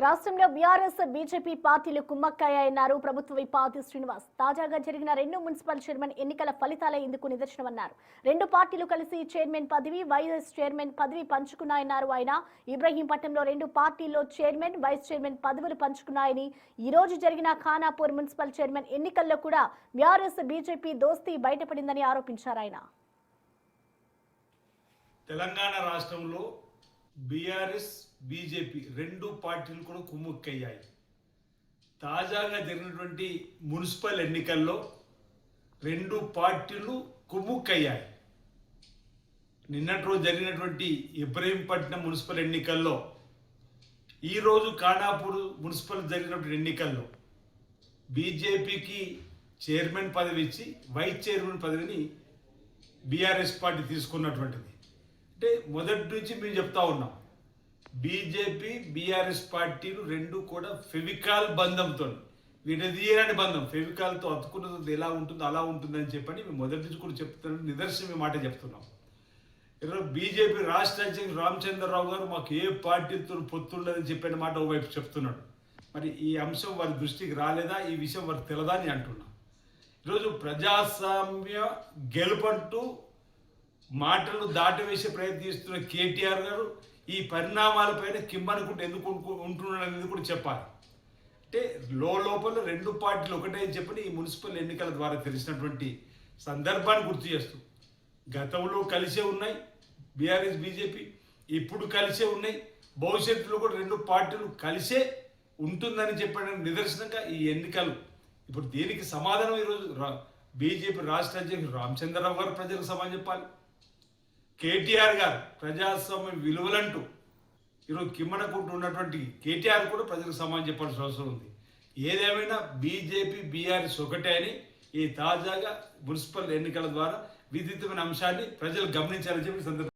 రాష్ట్రంలో BRS BJP పార్టీలు కుమ్మక్కయ్యాయన్నారు ప్రభుత్వ విప్ ఆది శ్రీనివాస్. తాజాగా జరిగిన 2 మున్సిపల్ చైర్మన్ ఎన్నికల ఫలితాలే ఇందుకు నిదర్శనమన్నారు. 2 పార్టీలు కలిసి చైర్మన్ పదవి, వైస్ చైర్మన్ పదవి పంచుకున్నాయన్నారు ఆయన. ఇబ్రహీంపట్నంలో 2 పార్టీల్లో చైర్మన్, వైస్ చైర్మన్ పదవులు పంచుకున్నాయని, ఈ రోజు జరిగిన ఖానాపూర్ మున్సిపల్ చైర్మన్ ఎన్నికల్లో కూడా బీఆర్ఎస్ బీజేపీ దోస్తీ బయటపడిందని ఆరోపించారు ఆయన. తెలంగాణ రాష్ట్రంలో బీఆర్ఎస్ బీజేపీ 2 పార్టీలు కూడా కుమ్ముక్కయ్యాయి. తాజాగా జరిగినటువంటి మున్సిపల్ ఎన్నికల్లో 2 పార్టీలు కుమ్ముక్కయ్యాయి. నిన్నటి రోజు జరిగినటువంటి ఇబ్రహీంపట్నం మున్సిపల్ ఎన్నికల్లో, ఈరోజు ఖానాపూర్ మున్సిపల్ జరిగినటువంటి ఎన్నికల్లో బీజేపీకి చైర్మన్ పదవి ఇచ్చి వైస్ చైర్మన్ పదవిని బీఆర్ఎస్ పార్టీ తీసుకున్నటువంటిది. అంటే మొదటి నుంచి మేము చెప్తా ఉన్నాం, బీజేపీ బీఆర్ఎస్ పార్టీలు 2 కూడా ఫెవికాల్ బంధంతో, విడదీయరాని బంధం, ఫెవికాల్తో అతుకున్నది ఎలా ఉంటుందో అలా ఉంటుందని చెప్పని మేము మొదటి నుంచి కూడా చెప్తున్నాం. నిదర్శనం మాట చెప్తున్నాం. ఈరోజు బీజేపీ రాష్ట్ర అధ్యక్షుడు రామచంద్రరావు గారు మాకు ఏ పార్టీతో పొత్తుండదని చెప్పిన మాట ఓవైపు చెప్తున్నాడు. మరి ఈ అంశం వారి దృష్టికి రాలేదా, ఈ విషయం వారికి తెలదా అని అంటున్నాం. ఈరోజు ప్రజాస్వామ్య గెలుపంటూ మాటలు దాటవేసే ప్రయత్నిస్తున్న కేటీఆర్ గారు ఈ పరిణామాలపైన కిమ్మనుకుంటూ ఎందుకు ఉంటున్నాడనేది కూడా చెప్పాలి. అంటే లోపల 2 పార్టీలు ఒకటే అని చెప్పని ఈ మున్సిపల్ ఎన్నికల ద్వారా తెలిసినటువంటి సందర్భాన్ని గుర్తు చేస్తూ, గతంలో కలిసే ఉన్నాయి బీఆర్ఎస్ బీజేపీ, ఇప్పుడు కలిసే ఉన్నాయి, భవిష్యత్తులో కూడా 2 పార్టీలు కలిసే ఉంటుందని చెప్పడానికి నిదర్శనంగా ఈ ఎన్నికలు. ఇప్పుడు దీనికి సమాధానం ఈరోజు బీజేపీ రాష్ట్ర అధ్యక్షుడు రామచంద్రరావు గారు ప్రజలకు సమాధానం చెప్పాలి. కేటీఆర్ గారు ప్రజాస్వామ్య విలువలంటూ ఈరోజు కిమ్మనకుంటూ ఉన్నటువంటి కేటీఆర్ కూడా ప్రజలకు సమాధానం చెప్పాల్సిన అవసరం ఉంది. ఏదేమైనా బీజేపీ బీఆర్ఎస్ ఒకటే అని ఈ తాజాగా మున్సిపల్ ఎన్నికల ద్వారా విదితమైన అంశాన్ని ప్రజలు గమనించాలని చెప్పి సందర్భంగా